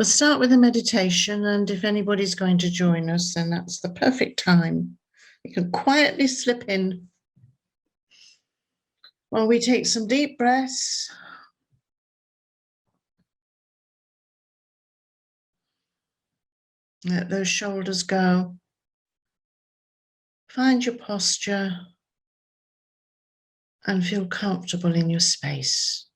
We'll start with a meditation, and if anybody's going to join us, then that's the perfect time. You can quietly slip in while we take some deep breaths. Let those shoulders go. Find your posture and feel comfortable in your space.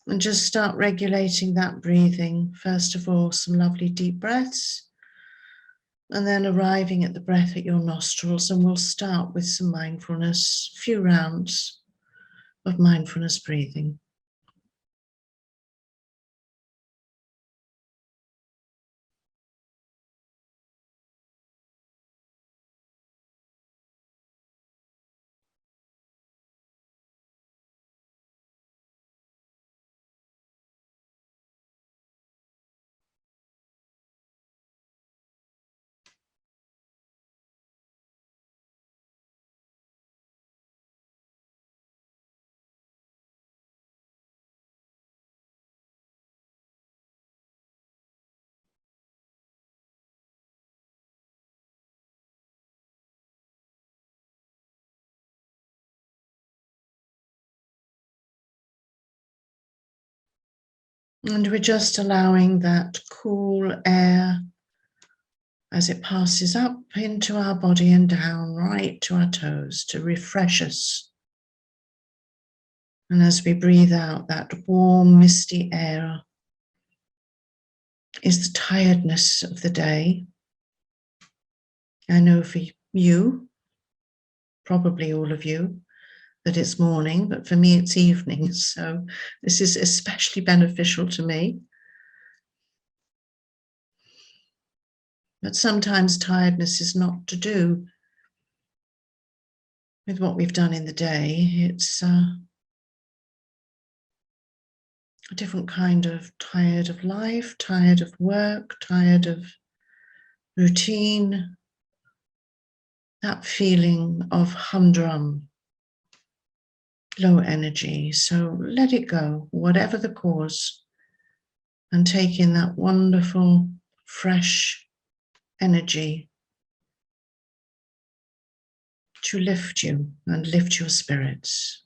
And just start regulating that breathing. First of all, some lovely deep breaths, and then arriving at the breath at your nostrils. And we'll start with some mindfulness, a few rounds of mindfulness breathing. And we're just allowing that cool air as it passes up into our body and down right to our toes to refresh us. And as we breathe out, that warm, misty air is the tiredness of the day. I know for you, probably all of you, that it's morning, but for me it's evening. So this is especially beneficial to me. But sometimes tiredness is not to do with what we've done in the day. It's a different kind of tired of life, tired of work, tired of routine, that feeling of humdrum, low energy. So let it go, whatever the cause, and take in that wonderful, fresh energy to lift you and lift your spirits.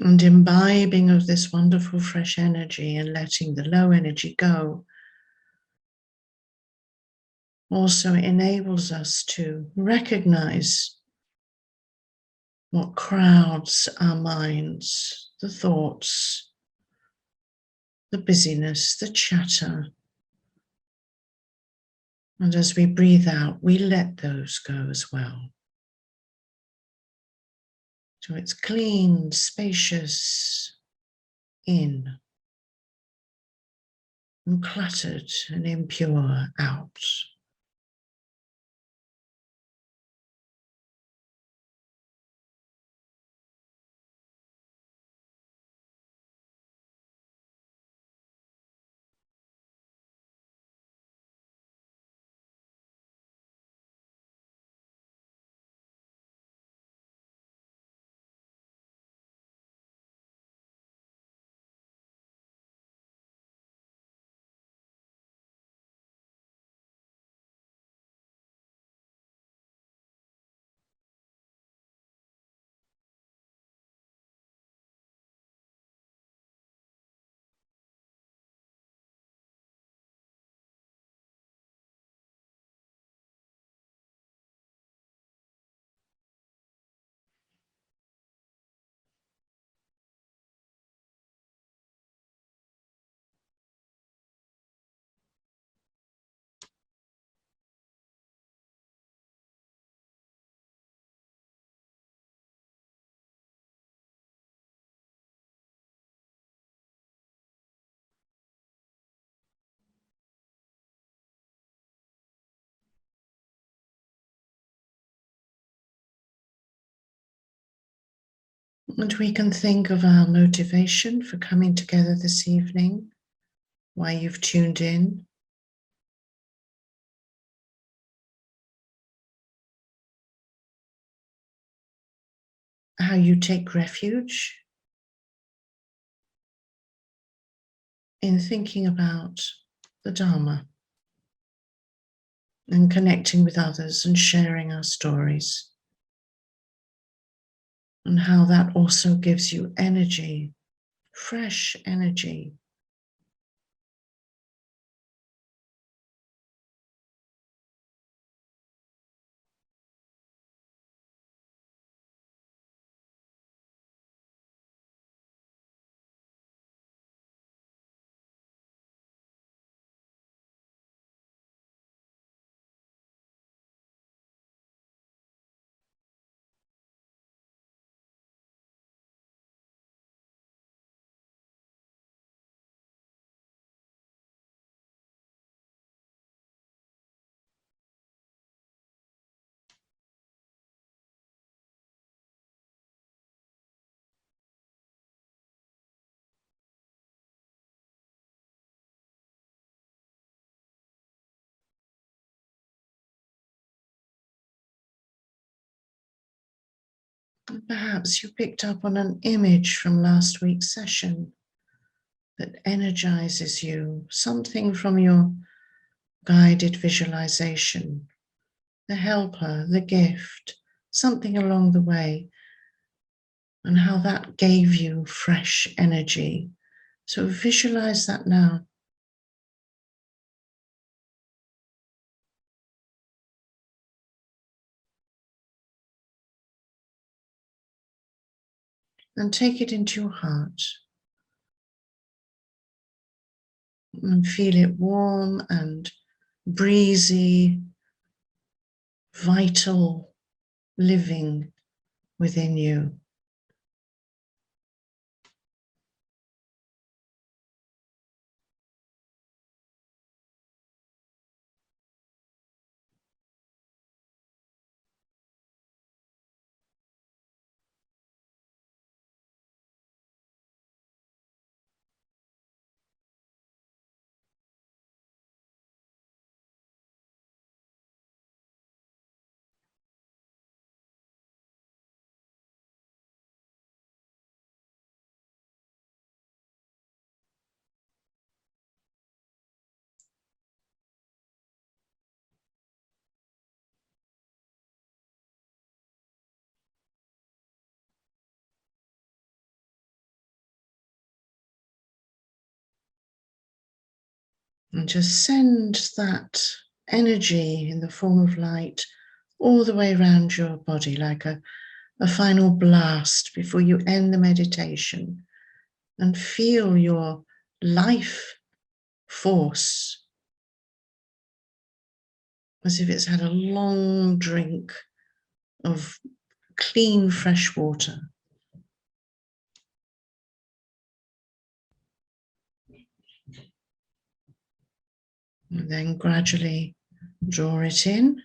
And imbibing of this wonderful fresh energy and letting the low energy go also enables us to recognize what crowds our minds, the thoughts, the busyness, the chatter. And as we breathe out, we let those go as well. So it's clean, spacious in, and cluttered and impure out. And we can think of our motivation for coming together this evening, why you've tuned in. How you take refuge in thinking about the Dharma and connecting with others and sharing our stories, and how that also gives you energy, fresh energy. And perhaps you picked up on an image from last week's session that energizes you, something from your guided visualization, the helper, the gift, something along the way, and how that gave you fresh energy. So visualize that now. And take it into your heart and feel it warm and breezy, vital, living within you. And just send that energy in the form of light all the way around your body, like a final blast before you end the meditation. And feel your life force as if it's had a long drink of clean, fresh water. And then gradually draw it in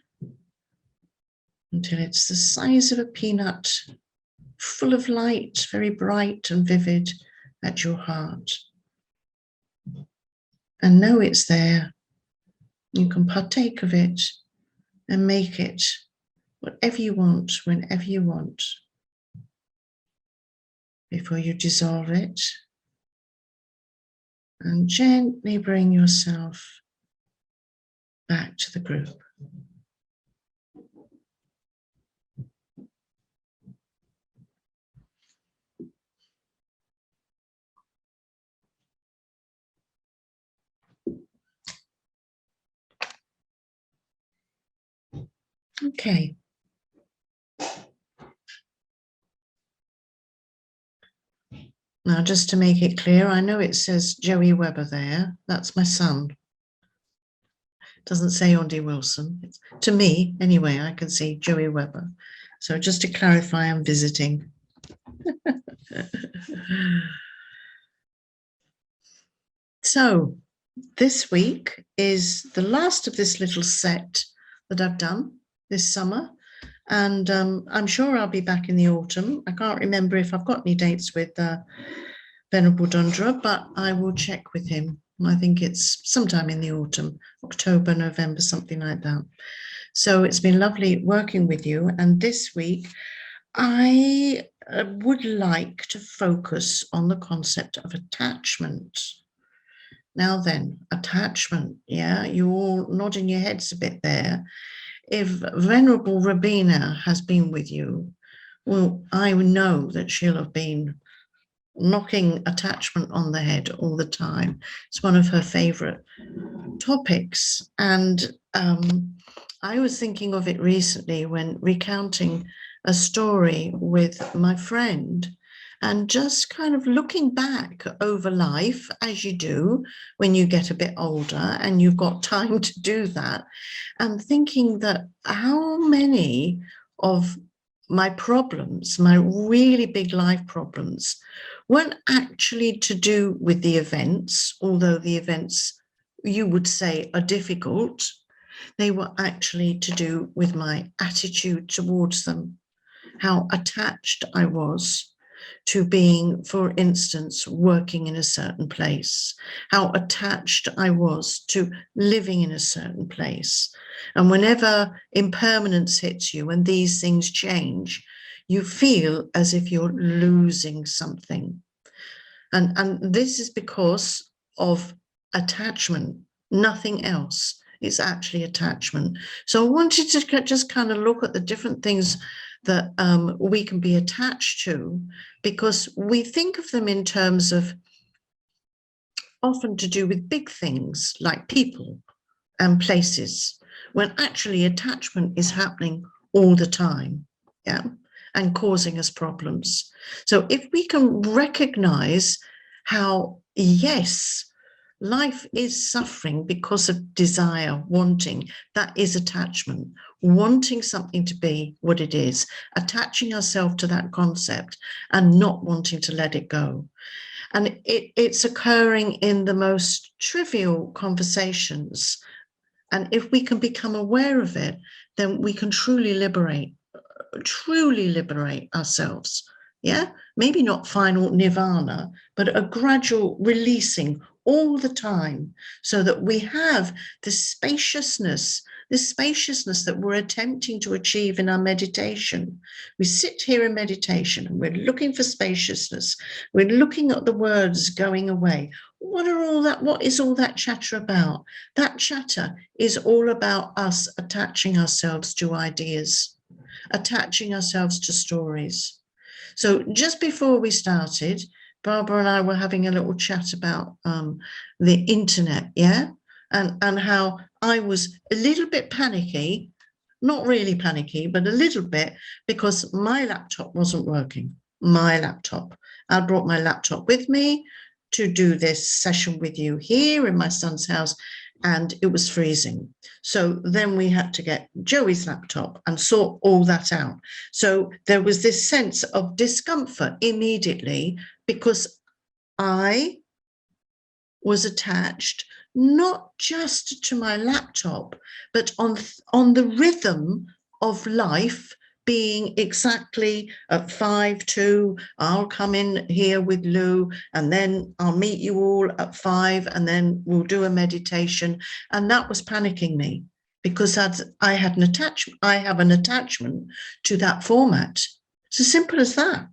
until it's the size of a peanut, full of light, very bright and vivid at your heart. And know it's there. You can partake of it and make it whatever you want, whenever you want, before you dissolve it. And gently bring yourself back to the group. Okay. Now, just to make it clear, I know it says Joey Webber there. That's my son. It doesn't say Ondy Wilson. To me, anyway, I can see Joey Webber. So just to clarify, I'm visiting. So this week is the last of this little set that I've done this summer. And I'm sure I'll be back in the autumn. I can't remember if I've got any dates with Venerable Dundra, but I will check with him. I think it's sometime in the autumn, October, November, something like that. So it's been lovely working with you. And this week, I would like to focus on the concept of attachment. Now then, attachment, yeah, you're all nodding your heads a bit there. If Venerable Rabina has been with you, well, I know that she'll have been knocking attachment on the head all the time. It's one of her favorite topics. And I was thinking of it recently when recounting a story with my friend and just kind of looking back over life, as you do when you get a bit older and you've got time to do that, and thinking that how many of my problems, my really big life problems, weren't actually to do with the events, although the events you would say are difficult. They were actually to do with my attitude towards them, how attached I was to being, for instance, working in a certain place, how attached I was to living in a certain place. And whenever impermanence hits you and these things change, you feel as if you're losing something. And this is because of attachment, nothing else. It's actually attachment. So I wanted to just kind of look at the different things that we can be attached to, because we think of them in terms of often to do with big things like people and places, when actually attachment is happening all the time, yeah, and causing us problems. So if we can recognize how, yes, life is suffering because of desire, wanting, that is attachment, wanting something to be what it is, attaching ourselves to that concept and not wanting to let it go. And it's occurring in the most trivial conversations. And if we can become aware of it, then we can truly liberate ourselves. Yeah, maybe not final nirvana, but a gradual releasing all the time, so that we have this spaciousness that we're attempting to achieve in our meditation. We sit here in meditation and we're looking for spaciousness. We're looking at the words going away. What is all that chatter about? That chatter is all about us attaching ourselves to ideas, attaching ourselves to stories. So just before we started, Barbara and I were having a little chat about the internet, yeah? And how I was a little bit panicky, not really panicky, but a little bit, because my laptop wasn't working. My laptop. I brought my laptop with me to do this session with you here in my son's house, and it was freezing. So then we had to get Joey's laptop and sort all that out. So there was this sense of discomfort immediately, because I was attached not just to my laptop, but on the rhythm of life being exactly at 5 to, I'll come in here with Lou, and then I'll meet you all at 5, and then we'll do a meditation. And that was panicking me, because I have an attachment to that format. It's as simple as that.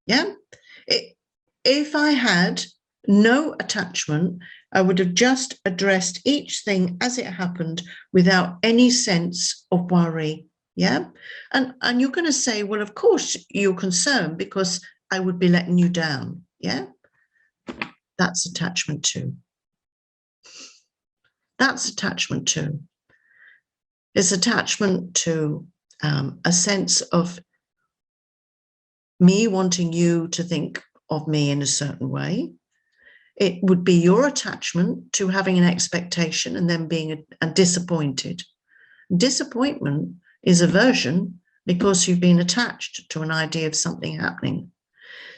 Yeah. If I had no attachment, I would have just addressed each thing as it happened without any sense of worry. Yeah. And you're going to say, well, of course you're concerned because I would be letting you down. Yeah. That's attachment too. That's attachment too. It's attachment to a sense of me wanting you to think of me in a certain way. It would be your attachment to having an expectation and then being disappointed. Disappointment is aversion because you've been attached to an idea of something happening.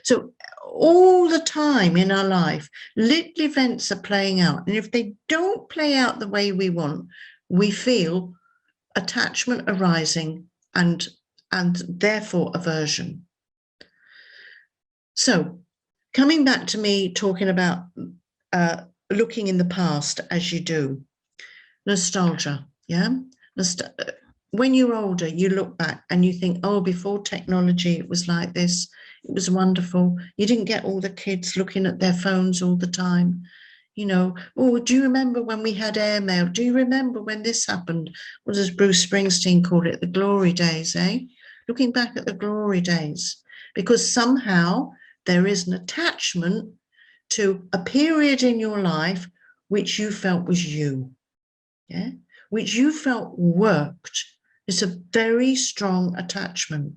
So all the time in our life, little events are playing out. And if they don't play out the way we want, we feel attachment arising and therefore aversion. So coming back to me talking about looking in the past as you do, nostalgia, yeah? When you're older, you look back and you think, oh, before technology, it was like this. It was wonderful. You didn't get all the kids looking at their phones all the time. You know, oh, do you remember when we had airmail? Do you remember when this happened? What does Bruce Springsteen call it? The glory days, eh? Looking back at the glory days. Because somehow there is an attachment to a period in your life which you felt was you, yeah, which you felt worked. It's a very strong attachment.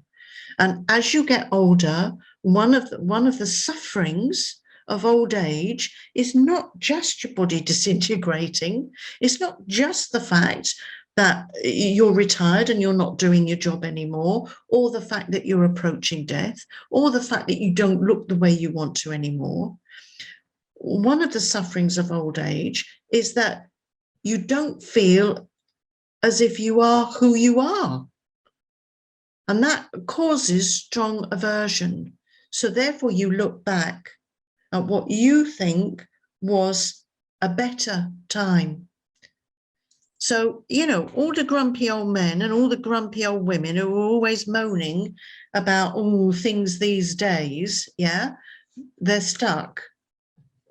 And as you get older, one of the sufferings of old age is not just your body disintegrating. It's not just the fact that you're retired and you're not doing your job anymore, or the fact that you're approaching death, or the fact that you don't look the way you want to anymore. One of the sufferings of old age is that you don't feel as if you are who you are. And that causes strong aversion. So therefore you look back at what you think was a better time. So, you know, all the grumpy old men and all the grumpy old women who are always moaning about all things these days, yeah, they're stuck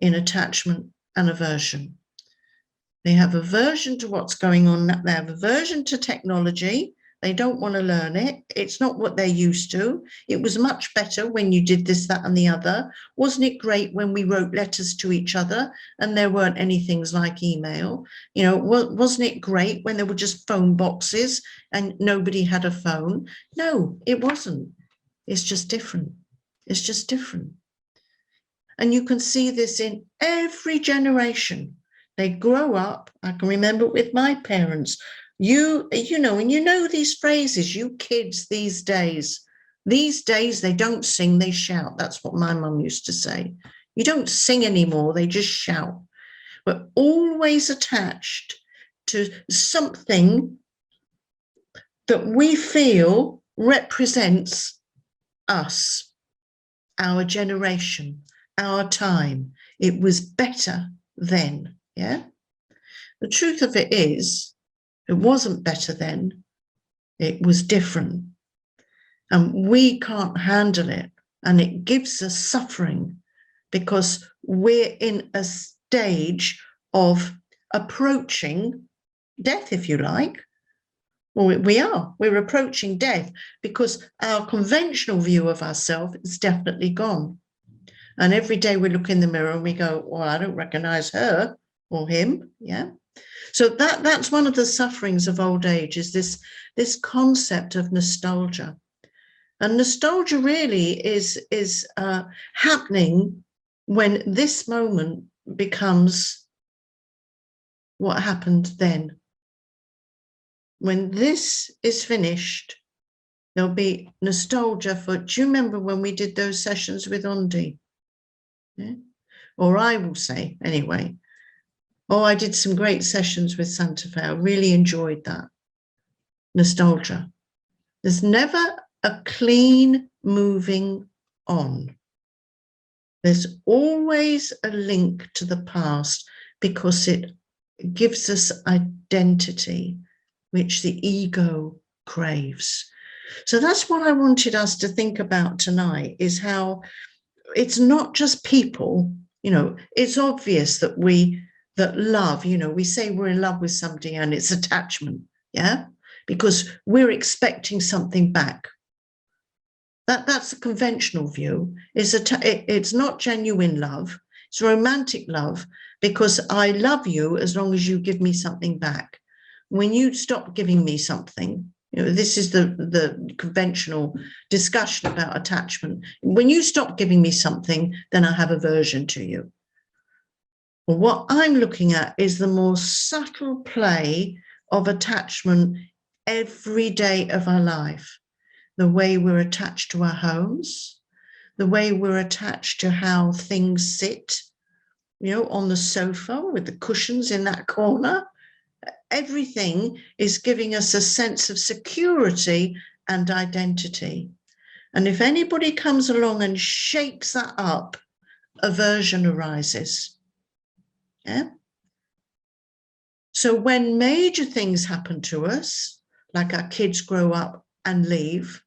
in attachment and aversion. They have aversion to what's going on. They have aversion to technology. They don't want to learn it. It's not what they're used to. It was much better when you did this, that, and the other. Wasn't it great when we wrote letters to each other and there weren't any things like email? You know, wasn't it great when there were just phone boxes and nobody had a phone? No, it wasn't. It's just different. It's just different. And you can see this in every generation. They grow up. I can remember with my parents, you know, and you know these phrases, you kids these days, they don't sing, they shout. That's what my mum used to say. You don't sing anymore, they just shout. We're always attached to something that we feel represents us, our generation, our time. It was better then, yeah? The truth of it is, it wasn't better then, it was different. And we can't handle it. And it gives us suffering because we're in a stage of approaching death, if you like. Well, we're approaching death because our conventional view of ourselves is definitely gone. And every day we look in the mirror and we go, well, I don't recognize her or him, yeah? So that's one of the sufferings of old age, is this concept of nostalgia. And nostalgia really is happening when this moment becomes what happened then. When this is finished, there'll be nostalgia for, do you remember when we did those sessions with Ondy? Yeah? Or I will say, anyway, oh, I did some great sessions with Santa Fe. I really enjoyed that. Nostalgia. There's never a clean moving on. There's always a link to the past because it gives us identity, which the ego craves. So that's what I wanted us to think about tonight, is how it's not just people, you know, it's obvious that love, you know, we say we're in love with somebody and it's attachment, yeah? Because we're expecting something back. That's a conventional view. It's not genuine love. It's romantic love because I love you as long as you give me something back. When you stop giving me something, you know, this is the conventional discussion about attachment. When you stop giving me something, then I have aversion to you. Well, what I'm looking at is the more subtle play of attachment every day of our life. The way we're attached to our homes, the way we're attached to how things sit, you know, on the sofa with the cushions in that corner. Everything is giving us a sense of security and identity. And if anybody comes along and shakes that up, aversion arises. Yeah. So when major things happen to us, like our kids grow up and leave,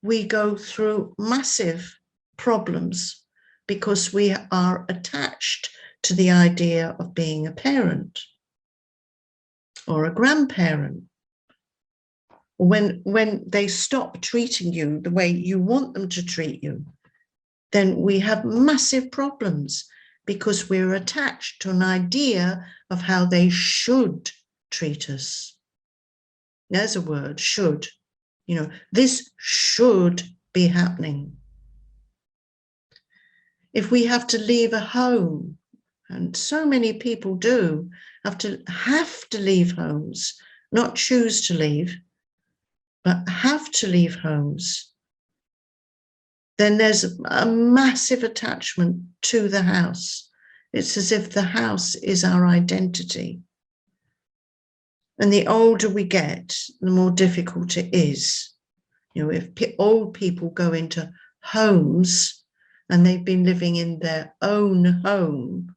we go through massive problems because we are attached to the idea of being a parent or a grandparent. When they stop treating you the way you want them to treat you, then we have massive problems because we're attached to an idea of how they should treat us. There's a word, should. You know, this should be happening. If we have to leave a home, and so many people do have to leave homes, not choose to leave, but have to leave homes, then there's a massive attachment to the house. It's as if the house is our identity. And the older we get, the more difficult it is. You know, if old people go into homes and they've been living in their own home,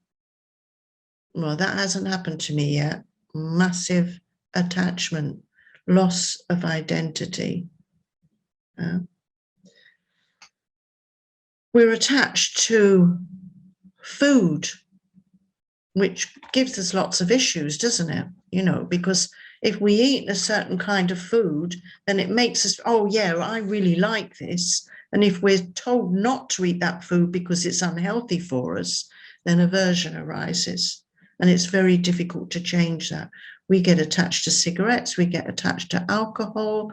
well, that hasn't happened to me yet. Massive attachment, loss of identity. We're attached to food, which gives us lots of issues, doesn't it? You know, because if we eat a certain kind of food, then it makes us, oh yeah, I really like this. And if we're told not to eat that food because it's unhealthy for us, then aversion arises. And it's very difficult to change that. We get attached to cigarettes, we get attached to alcohol.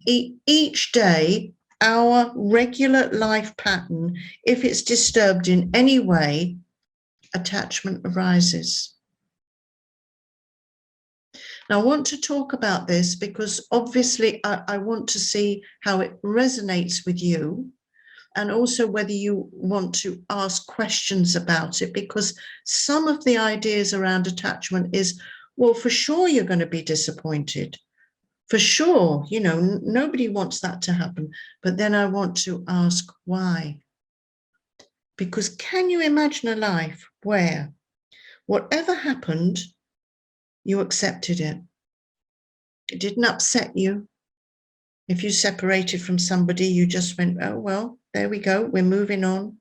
Each day, our regular life pattern, if it's disturbed in any way, attachment arises. Now, I want to talk about this because obviously I want to see how it resonates with you, and also whether you want to ask questions about it, because some of the ideas around attachment is, well, for sure you're going to be disappointed. For sure, you know, nobody wants that to happen. But then I want to ask why. Because can you imagine a life where whatever happened, you accepted it? It didn't upset you. If you separated from somebody, you just went, oh, well, there we go, we're moving on.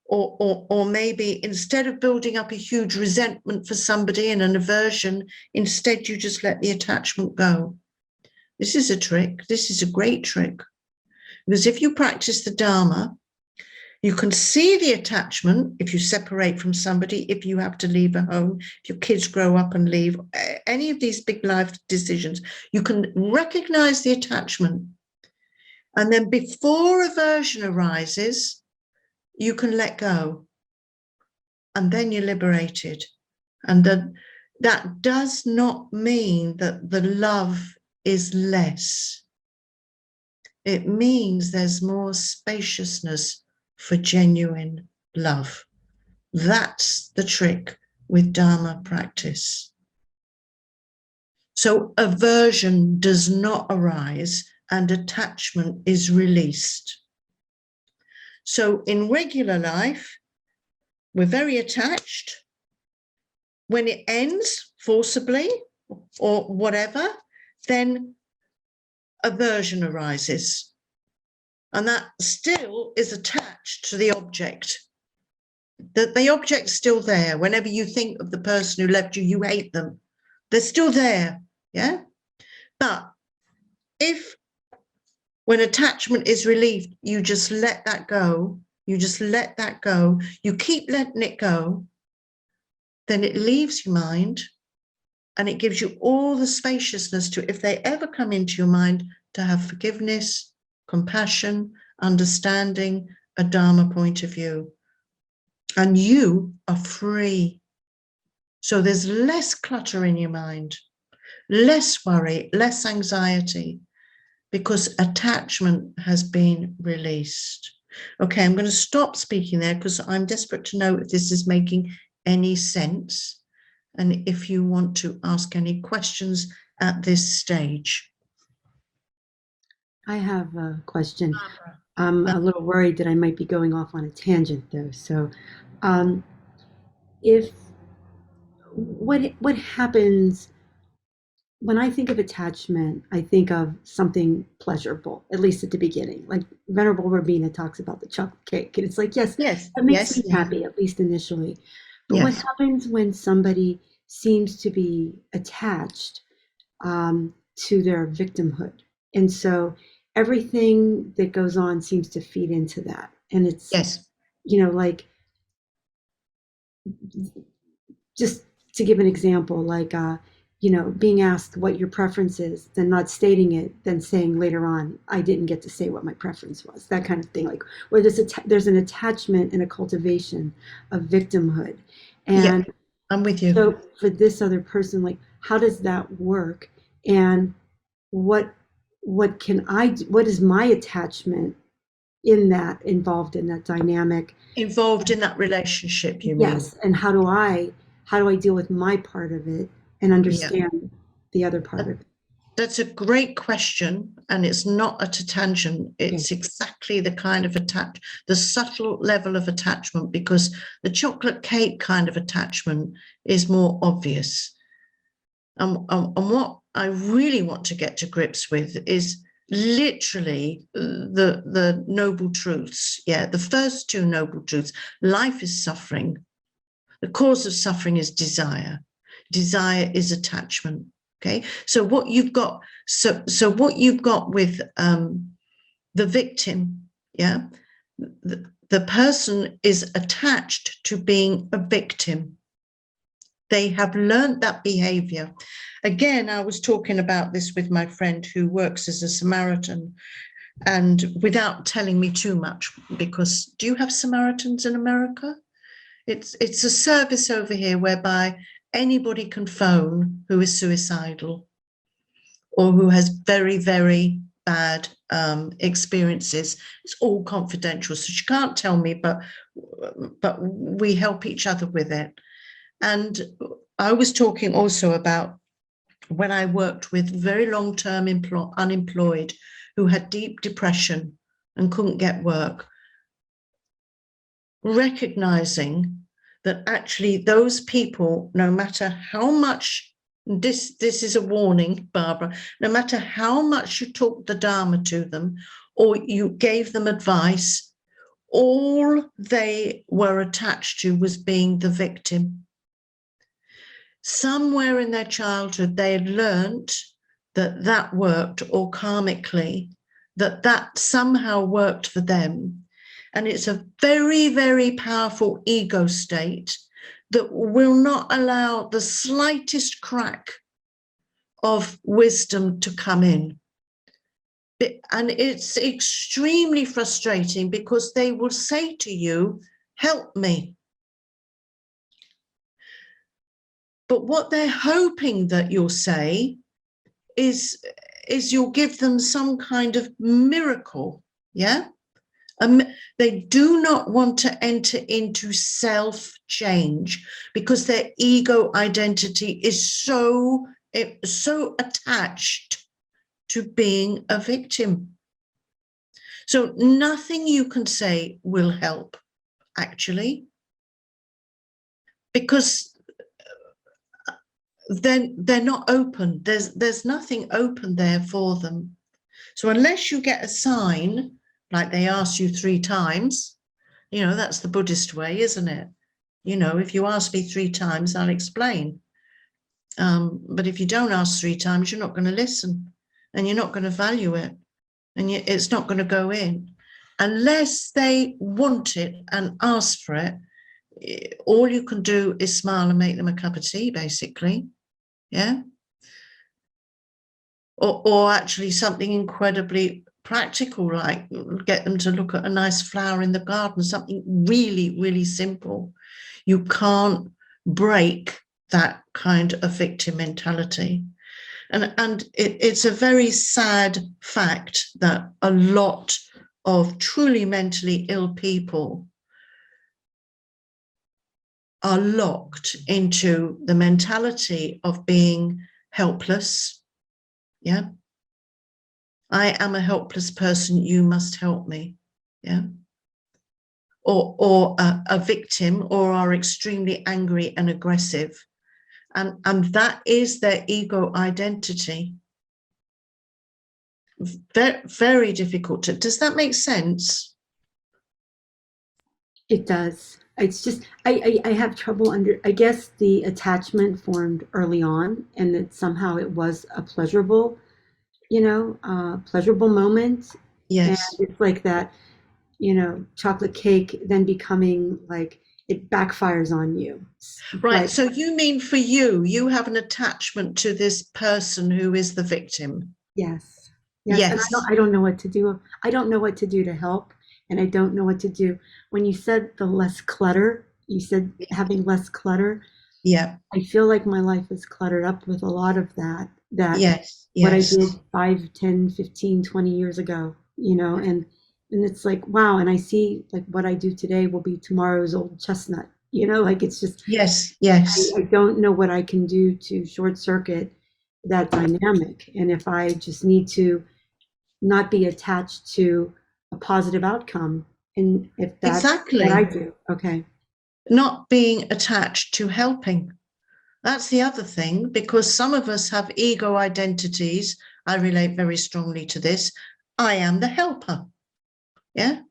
Or maybe instead of building up a huge resentment for somebody and an aversion, instead you just let the attachment go. This is a trick. This is a great trick. Because if you practice the Dharma, you can see the attachment if you separate from somebody, if you have to leave a home, if your kids grow up and leave, any of these big life decisions, you can recognize the attachment. And then before aversion arises, you can let go. And then you're liberated. And that does not mean that the love is less. It means there's more spaciousness for genuine love. That's the trick with Dharma practice. So aversion does not arise and attachment is released. So in regular life, we're very attached. When it ends forcibly or whatever, then aversion arises. And that still is attached to the object. The object's still there. Whenever you think of the person who left you, you hate them. They're still there, yeah? But if, when attachment is relieved, you just let that go, you just let that go, you keep letting it go, then it leaves your mind and it gives you all the spaciousness to, if they ever come into your mind, to have forgiveness, compassion, understanding, a Dharma point of view. And you are free. So there's less clutter in your mind, less worry, less anxiety, because attachment has been released. Okay, I'm going to stop speaking there because I'm desperate to know if this is making any sense and if you want to ask any questions at this stage. I have a question. Barbara. I'm a little worried that I might be going off on a tangent though. So, um, if what happens when I think of attachment, I think of something pleasurable, at least at the beginning. Like Venerable Rabina talks about the chocolate cake, and it's like, yes, Yes, that makes yes, me happy, at least initially. But what yes. happens when somebody seems to be attached to their victimhood? And so everything that goes on seems to feed into that. And it's, Yes. like just to give an example, like, being asked what your preference is, then not stating it, then saying later on, I didn't get to say what my preference was, that kind of thing. Like, where there's an attachment and a cultivation of victimhood. Yeah, And I'm with you. so for this other person, like, how does that work? And what what is my attachment in that, involved in that dynamic? Involved in that relationship, you mean? Yes, and how do I deal with my part of it and Yeah. understand the other Uh, part of it? That's a great question, and it's not at a tangent. Okay. It's exactly the kind of the subtle level of attachment, because the chocolate cake kind of attachment is more obvious. And what I really want to get to grips with is literally the noble truths. Yeah, the first two noble truths. Life is suffering. The cause of suffering is desire. Desire is attachment. Okay, so what you've got, so what you've got with the victim, yeah, the person is attached to being a victim. They have learned that behavior. Again, I was talking about this with my friend who works as a Samaritan, and without telling me too much, because do you have Samaritans in America? It's a service over here whereby anybody can phone who is suicidal or who has very, very bad experiences. It's all confidential, so she can't tell me, but we help each other with it. And I was talking also about when I worked with very long-term unemployed who had deep depression and couldn't get work, recognizing that actually those people, no matter how much, this is a warning, Barbara, no matter how much you talked the Dharma to them or you gave them advice, all they were attached to was being the victim. Somewhere in their childhood, they had learnt that that worked, or karmically, that that somehow worked for them. And it's a very, very powerful ego state that will not allow the slightest crack of wisdom to come in. And it's extremely frustrating because they will say to you, help me. But what they're hoping that you'll say is you'll give them some kind of miracle. Yeah. They do not want to enter into self change because their ego identity is so attached to being a victim. So nothing you can say will help, actually, because then they're not open. There's nothing open there for them. So unless you get a sign, like they ask you 3 times, that's the Buddhist way, isn't it? If you ask me 3 times, I'll explain. But if you don't ask 3 times, you're not going to listen, and you're not going to value it, and it's not going to go in. Unless they want it and ask for it, all you can do is smile and make them a cup of tea, basically. Yeah. Or actually something incredibly practical, like get them to look at a nice flower in the garden, something really, really simple. You can't break that kind of victim mentality. And it's a very sad fact that a lot of truly mentally ill people are locked into the mentality of being helpless. Yeah. I am a helpless person, you must help me. Yeah. Or a victim, or are extremely angry and aggressive. And that is their ego identity. Very, very difficult to, does that make sense? It does. It's just I have trouble under. I guess the attachment formed early on, and that somehow it was a pleasurable, pleasurable moment, and Yes. it's like that, chocolate cake then becoming like it backfires on you. Right. But So you mean for you have an attachment to this person who is the victim? yes, yes, and Yes. I don't know what to do. I don't know what to do to help, and I don't know what to do. When you said the less clutter, you said having less clutter. Yeah. I feel like my life is cluttered up with a lot of that Yes. what I Yes. did 5, 10, 15, 20 years ago, and it's like, wow, and I see like what I do today will be tomorrow's old chestnut, like it's just, Yes. Yes. I don't know what I can do to short circuit that dynamic. And if I just need to not be attached to a positive outcome, and if that's what I Exactly. do, okay. Not being attached to helping. That's the other thing, because some of us have ego identities. I relate very strongly to this. I am the helper. Yeah.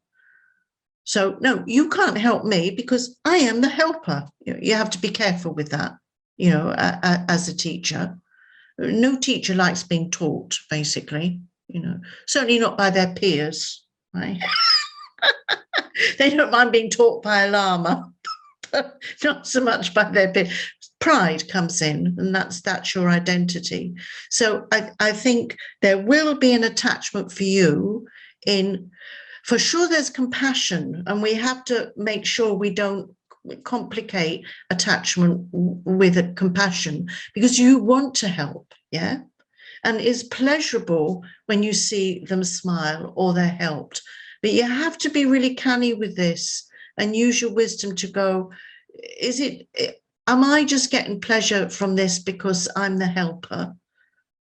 So, no, you can't help me because I am the helper. You have to be careful with that, as a teacher. No teacher likes being taught, basically, certainly not by their peers, right? They don't mind being taught by a llama, but not so much by their peers. Pride comes in, and that's your identity. So I think there will be an attachment for you in, for sure there's compassion, and we have to make sure we don't complicate attachment with a compassion, because you want to help, yeah, and it's pleasurable when you see them smile or they're helped. But you have to be really canny with this and use your wisdom to go, is it, am I just getting pleasure from this because I'm the helper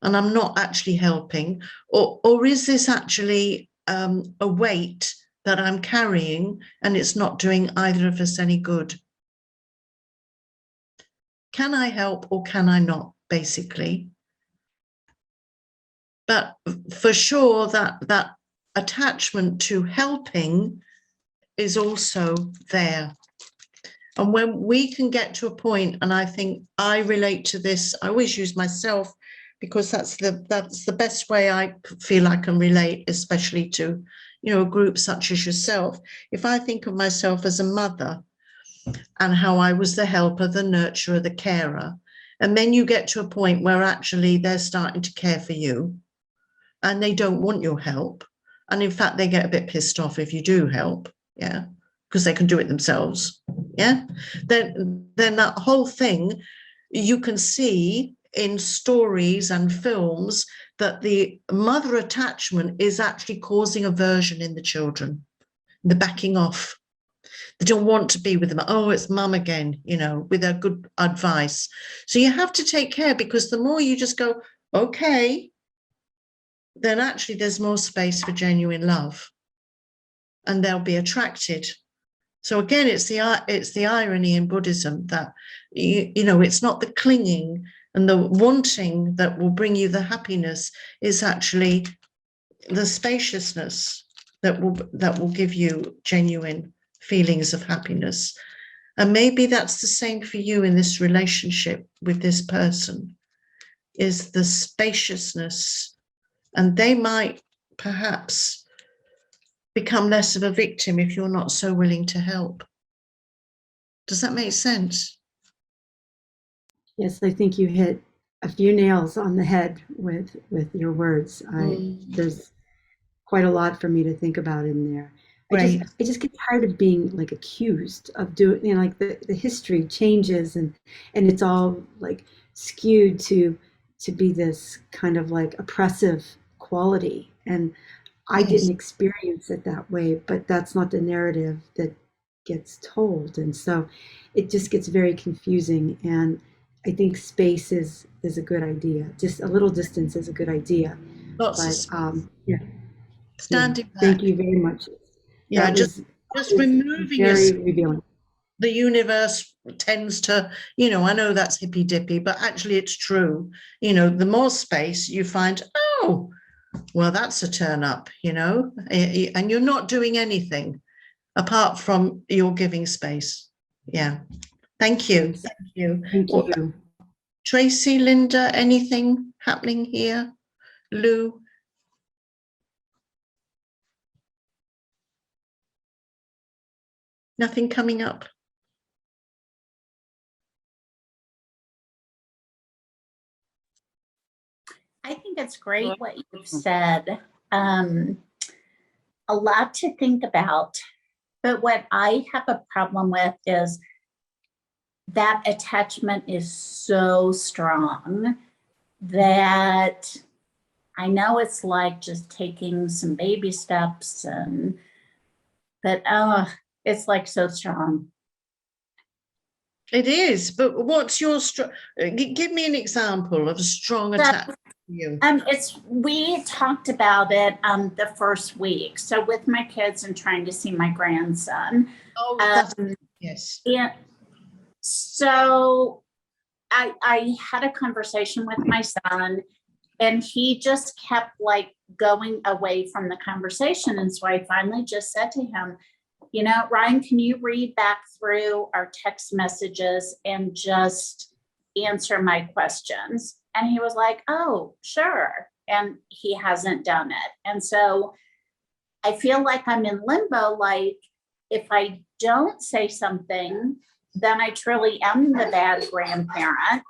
and I'm not actually helping? Or is this actually a weight that I'm carrying and it's not doing either of us any good? Can I help or can I not, basically? But for sure that attachment to helping is also there. And when we can get to a point, and I think I relate to this, I always use myself because that's the best way I feel I can relate, especially to, a group such as yourself. If I think of myself as a mother and how I was the helper, the nurturer, the carer, and then you get to a point where actually they're starting to care for you and they don't want your help. And in fact, they get a bit pissed off if you do help, yeah, because they can do it themselves, yeah. Then that whole thing, you can see in stories and films that the mother attachment is actually causing aversion in the children, the backing off. They don't want to be with them. Oh, it's mum again, with her good advice. So you have to take care, because the more you just go, okay, then actually there's more space for genuine love and they'll be attracted. So again, it's the irony in Buddhism that it's not the clinging and the wanting that will bring you the happiness, is actually the spaciousness that will give you genuine feelings of happiness. And maybe that's the same for you in this relationship with this person, is the spaciousness, and they might perhaps become less of a victim if you're not so willing to help. Does that make sense? Yes, I think you hit a few nails on the head with your words. Mm, There's quite a lot for me to think about in there. great. I just get tired of being like accused of doing, like the history changes, and it's all like skewed to be this kind of like oppressive quality. And I didn't Yes. experience it that way, but that's not the narrative that gets told. And so it just gets very confusing. And I think space is a good idea. Just a little distance is a good idea. Lots of But space. yeah, yeah. Standing Thank back. you very much. Yeah, That just was just removing very yourself. revealing. The universe tends to, you know, I know that's hippy dippy, but actually it's true. You know, the more space you find, oh, well, that's a turn up, you know, and you're not doing anything apart from your giving space. Yeah. Thank you. Yes. Thank you. Thank Well, you. Tracy, Linda, anything happening here? Lou? Nothing coming up? I think it's great what you've said. A lot to think about. But what I have a problem with is that attachment is so strong that I know it's like just taking some baby steps, but it's like so strong. It is, but what's your give me an example of a strong attachment to you. We talked about it the first week. So with my kids and trying to see my grandson. Oh, yes. Yeah. So I had a conversation with my son, and he just kept like going away from the conversation. And so I finally just said to him, you know, Ryan, can you read back through our text messages and just answer my questions? And he was like, oh, sure. And he hasn't done it. And so I feel like I'm in limbo. Like, if I don't say something, then I truly am the bad grandparent.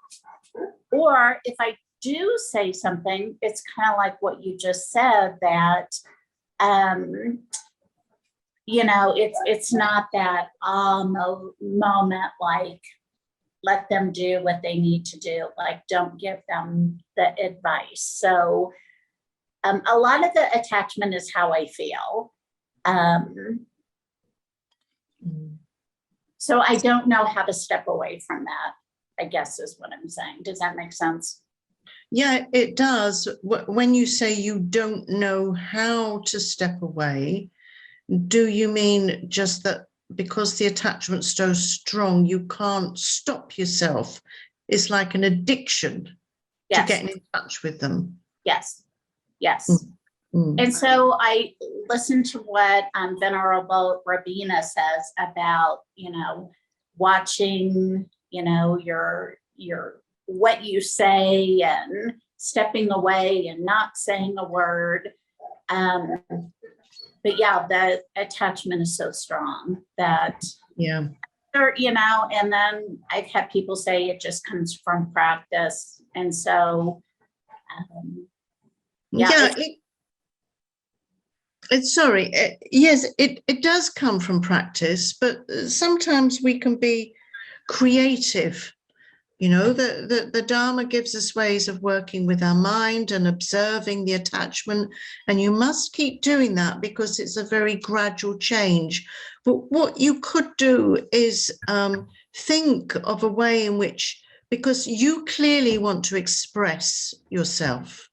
Or if I do say something, it's kind of like what you just said, that you know, it's not that moment, like let them do what they need to do, like don't give them the advice. So a lot of the attachment is how I feel. So I don't know how to step away from that, I guess is what I'm saying. Does that make sense? Yeah, it does. When you say you don't know how to step away, do you mean just that because the attachment's so strong, you can't stop yourself? It's like an addiction to getting in touch with them. Yes. Yes. And so I listened to what Venerable Rabina says about, you know, watching, you know, your what you say and stepping away and not saying a word. But yeah, the attachment is so strong that, yeah, you know, and then I've had people say it just comes from practice. And so, yeah, yes, it does come from practice, but sometimes we can be creative. You know, the Dharma gives us ways of working with our mind and observing the attachment, and you must keep doing that because it's a very gradual change. But what you could do is think of a way in which, because you clearly want to express yourself,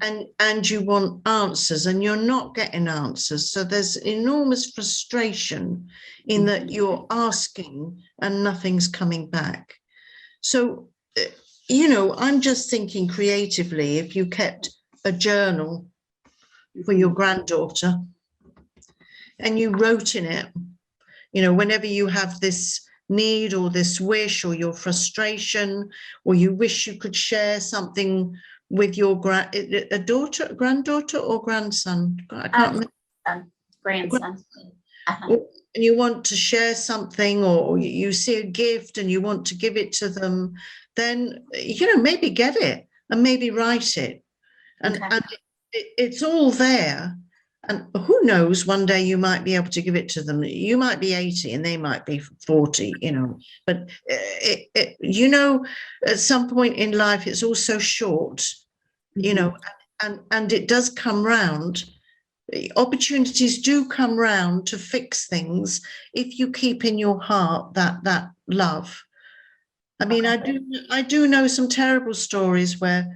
and you want answers, and you're not getting answers. So there's enormous frustration in that you're asking and nothing's coming back. So, you know, I'm just thinking creatively, if you kept a journal for your granddaughter and you wrote in it, you know, whenever you have this need or this wish or your frustration, or you wish you could share something with your granddaughter or grandson? I can't remember. Grandson. And you want to share something, or you see a gift and you want to give it to them, then, you know, maybe get it and maybe write it. And it's all there. And who knows, one day you might be able to give it to them. You might be 80 and they might be 40, you know. But, you know, at some point in life, it's all so short, you know, and it does come round. Opportunities do come round to fix things if you keep in your heart that love. I mean, I do know some terrible stories where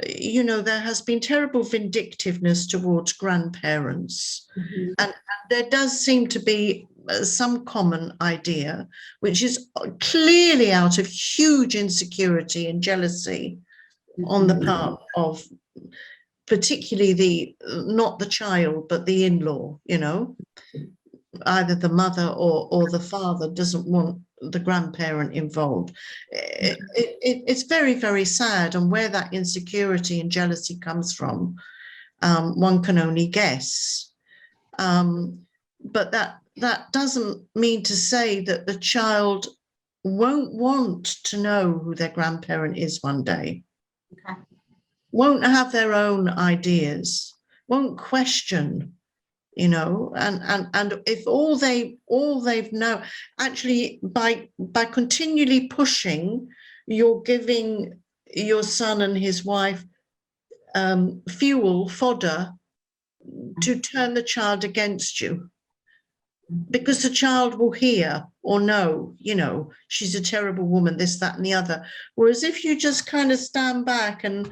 there has been terrible vindictiveness towards grandparents. Mhm. And there does seem to be some common idea, which is clearly out of huge insecurity and jealousy on the part of particularly not the child, but the in-law, either the mother or the father doesn't want the grandparent involved. It's very, very sad. And where that insecurity and jealousy comes from, one can only guess. But that doesn't mean to say that the child won't want to know who their grandparent is one day. Okay. Won't have their own ideas, won't question, and if all they've known, actually by continually pushing, you're giving your son and his wife fodder to turn the child against you, because the child will hear or know, she's a terrible woman, this, that, and the other. Whereas if you just kind of stand back and,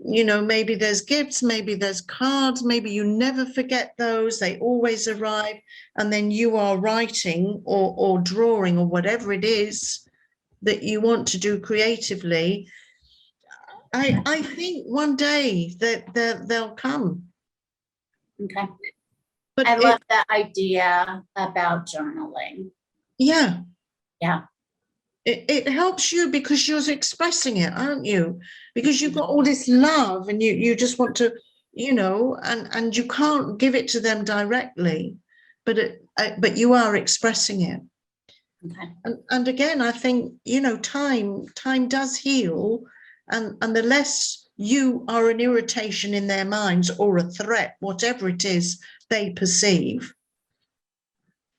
maybe there's gifts, maybe there's cards, maybe you never forget those, they always arrive, and then you are writing or drawing or whatever it is that you want to do creatively. I think one day that they'll come. Okay. But I love that idea about journaling. Yeah. Yeah. It helps you because you're expressing it, aren't you? Because you've got all this love and you just want to, and you can't give it to them directly, but you are expressing it. Okay. And again, I think, time does heal, and the less you are an irritation in their minds or a threat, whatever it is they perceive,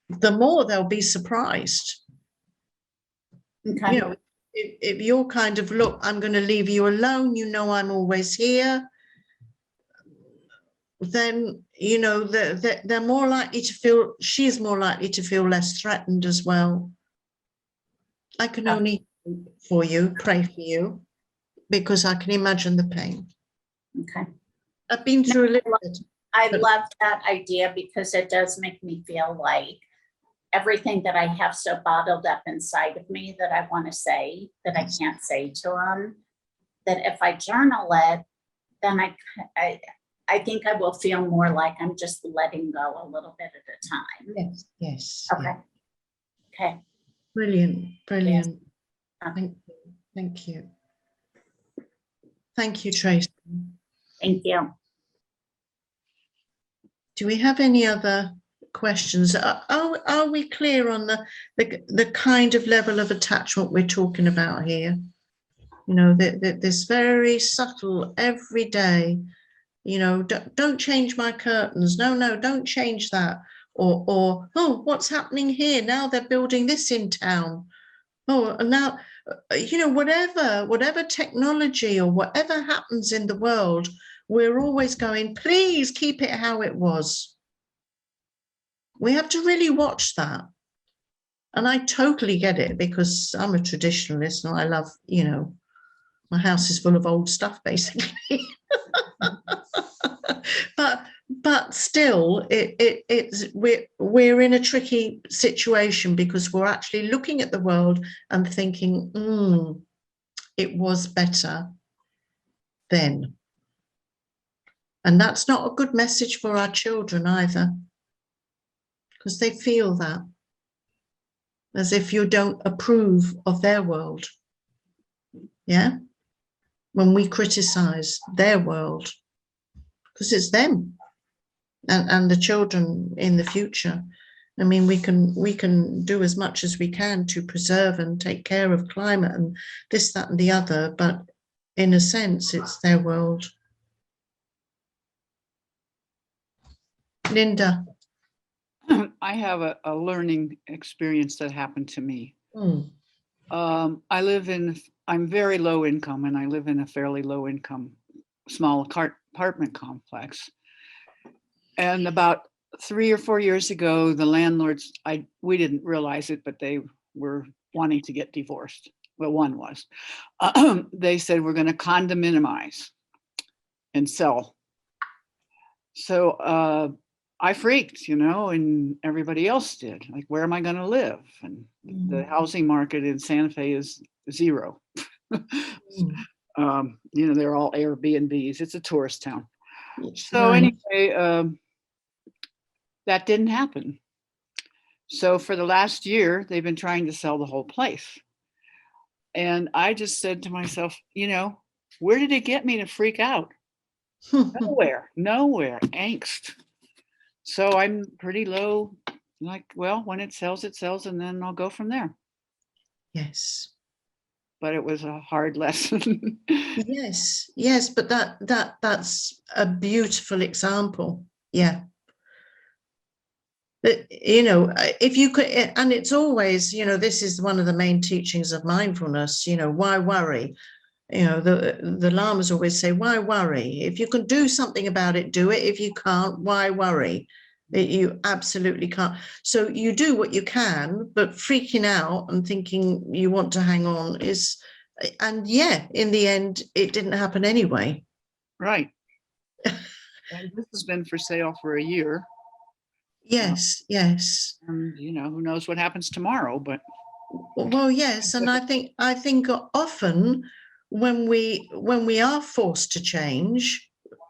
the more they'll be surprised. Okay. If you're kind of, look, I'm going to leave you alone, I'm always here, then, they're more likely to feel, she's more likely to feel less threatened as well. I can only pray for you, because I can imagine the pain. Okay. I've been through a little bit. I love that idea because it does make me feel like everything that I have so bottled up inside of me that I want to say that I can't say to them, that if I journal it, then I think I will feel more like I'm just letting go a little bit at a time. Yes. Okay. Yeah. Okay. Brilliant. Yes. Thank you. Thank you, Tracy. Thank you. Do we have any other questions? Are we clear on the kind of level of attachment we're talking about here? This very subtle, every day, don't change my curtains. No, don't change that. Or oh, what's happening here? Now they're building this in town. Oh, and now, whatever technology or whatever happens in the world, we're always going, please keep it how it was. We have to really watch that. And I totally get it, because I'm a traditionalist and I love, my house is full of old stuff, basically. But still, we're in a tricky situation, because we're actually looking at the world and thinking, it was better then. And that's not a good message for our children either, because they feel that, as if you don't approve of their world. Yeah? When we criticize their world, because it's them and the children in the future. I mean, we can do as much as we can to preserve and take care of climate and this, that, and the other, but in a sense, it's their world. Linda. I have a learning experience that happened to me. Mm. I'm very low income, and I live in a fairly low income, small apartment complex. And about 3 or 4 years ago, the landlords, we didn't realize it, but they were wanting to get divorced. Well, one was. They said, we're going to condominiumize. and sell. So I freaked, and everybody else did. Like, where am I going to live? And the housing market in Santa Fe is zero. They're all Airbnbs. It's a tourist town. So Right. anyway, that didn't happen. So for the last year, they've been trying to sell the whole place. And I just said to myself, where did it get me to freak out? Nowhere, angst. So I'm pretty low, like, well, when it sells, and then I'll go from there. Yes. But it was a hard lesson. Yes, but that's a beautiful example. Yeah. But, if you could, and it's always, this is one of the main teachings of mindfulness, why worry? The lamas always say, why worry? If you can do something about it, do it. If you can't, why worry? You absolutely can't. So you do what you can, but freaking out and thinking you want to hang on is, and yeah, in the end, it didn't happen anyway. Right. And this has been for sale for a year. Yes. And who knows what happens tomorrow, but. Well, yes, and I think often when we are forced to change,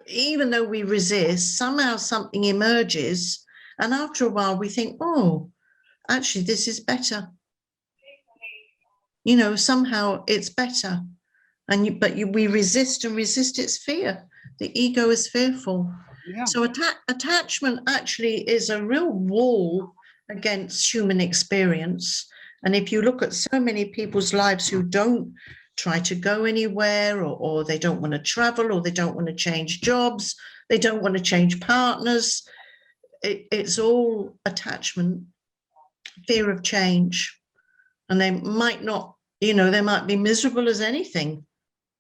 even though we resist, somehow something emerges, and after a while we think, oh, actually this is better. Somehow it's better, but we resist its fear. The ego is fearful. Yeah. So attachment actually is a real wall against human experience. And if you look at so many people's lives who don't try to go anywhere, or they don't want to travel, or they don't want to change jobs, they don't want to change partners, it's all attachment, fear of change. And they might not, they might be miserable as anything,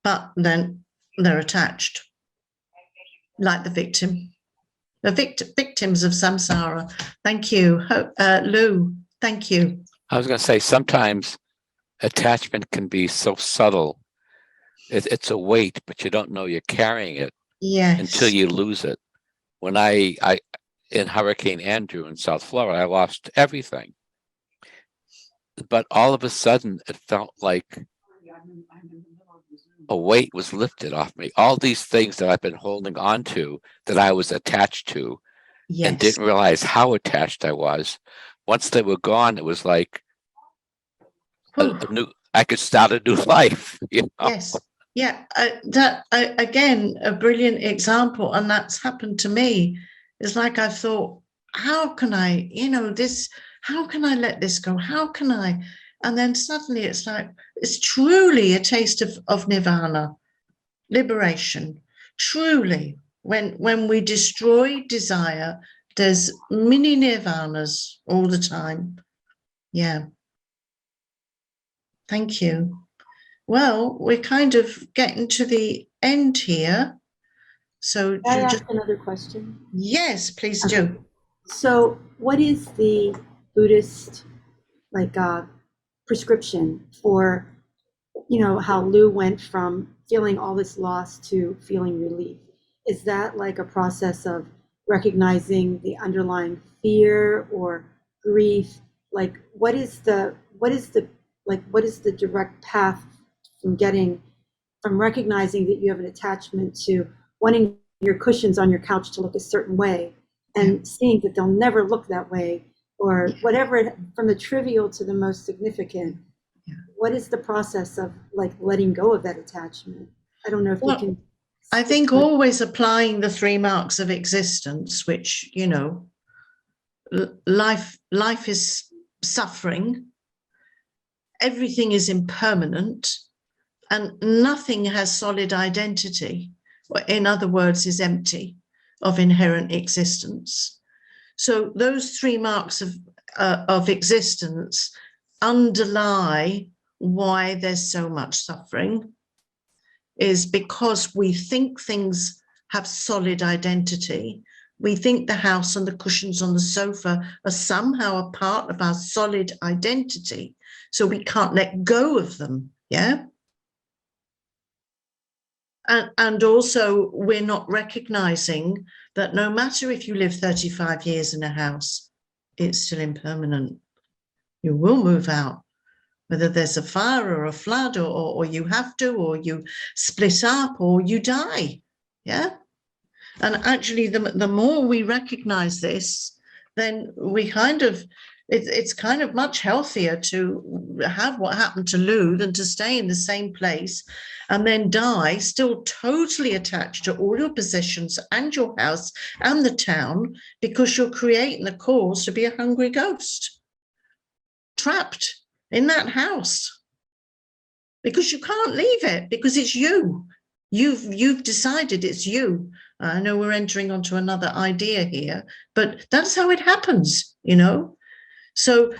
but then they're attached, like the victim. The victims of samsara. Thank you. Lou, thank you. I was going to say, sometimes attachment can be so subtle. It's a weight, but you don't know you're carrying it until you lose it. When I in Hurricane Andrew in South Florida, I lost everything. But all of a sudden, it felt like a weight was lifted off me. All these things that I've been holding on to, that I was attached to, and didn't realize how attached I was. Once they were gone, it was like I could start a new life. Yes. Yeah. Again, a brilliant example. And that's happened to me. It's like I thought, how can I, how can I let this go? How can I? And then suddenly it's like, it's truly a taste of nirvana, liberation. Truly, when we destroy desire, there's mini nirvanas all the time. Yeah. Thank you. Well, we're kind of getting to the end here. So Can I ask another question? Yes, please do. So what is the Buddhist prescription for, how Lou went from feeling all this loss to feeling relief? Is that like a process of recognizing the underlying fear or grief? Like what is the direct path from recognizing that you have an attachment to wanting your cushions on your couch to look a certain way and seeing that they'll never look that way, or whatever, from the trivial to the most significant? What is the process of letting go of that attachment? I don't know if you can. I think always applying the 3 marks of existence, which, life is suffering, everything is impermanent, and nothing has solid identity. In other words, is empty of inherent existence. So those 3 marks of existence underlie why there's so much suffering, is because we think things have solid identity. We think the house and the cushions on the sofa are somehow a part of our solid identity, so we can't let go of them. Yeah. And also we're not recognizing that no matter if you live 35 years in a house, it's still impermanent. You will move out, whether there's a fire or a flood, or you have to, or you split up, or you die. Yeah. And actually, the more we recognize this, then we kind of, it's kind of much healthier to have what happened to Lou than to stay in the same place and then die still totally attached to all your possessions and your house and the town, because you're creating the cause to be a hungry ghost trapped in that house, because you can't leave it, because it's you. You've decided it's you. I know we're entering onto another idea here, but that's how it happens, you know. So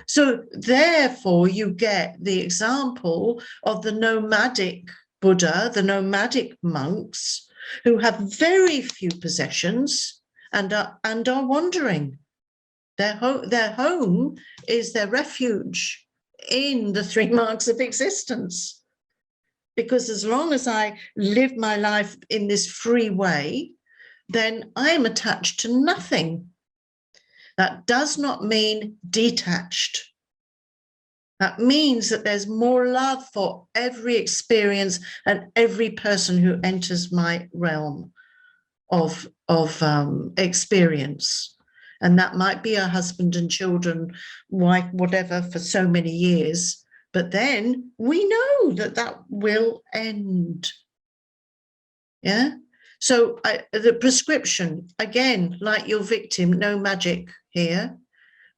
therefore you get the example of the nomadic Buddha, the nomadic monks, who have very few possessions and are wandering. Their home is their refuge in the 3 marks of existence. Because as long as I live my life in this free way, then I am attached to nothing. That does not mean detached. That means that there's more love for every experience and every person who enters my realm of experience. And that might be a husband and children, wife, whatever, for so many years. But then we know that that will end. Yeah. So the prescription, again, like your victim, no magic here,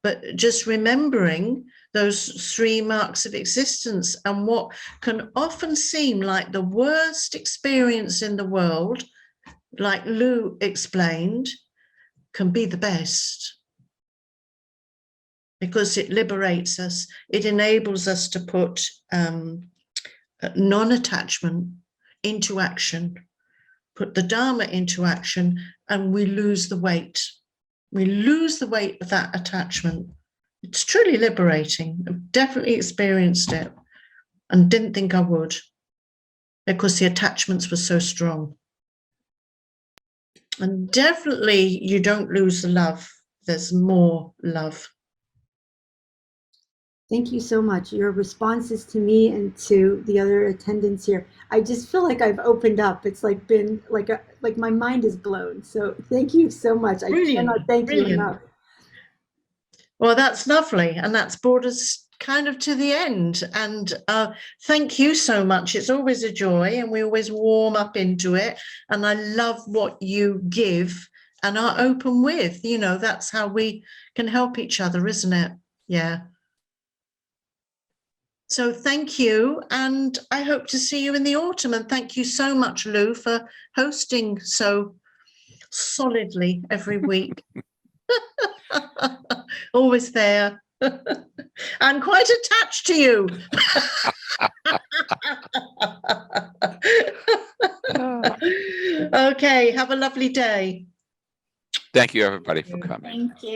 but just remembering those 3 marks of existence, and what can often seem like the worst experience in the world, like Lou explained, can be the best. Because it liberates us, it enables us to put non-attachment into action, put the Dharma into action, and we lose the weight. We lose the weight of that attachment. It's truly liberating. I've definitely experienced it and didn't think I would, because the attachments were so strong. And definitely you don't lose the love. There's more love. Thank you so much. Your responses to me and to the other attendants here, I just feel like I've opened up. It's like been like my mind is blown. So thank you so much. Brilliant, I cannot thank you enough. Well, that's lovely. And that's brought us kind of to the end. And thank you so much. It's always a joy, and we always warm up into it. And I love what you give and are open with. You know, that's how we can help each other, isn't it? Yeah. So thank you, and I hope to see you in the autumn. And thank you so much, Lou, for hosting so solidly every week. Always there. I'm quite attached to you. Okay, have a lovely day. Thank you, everybody, for coming. Thank you.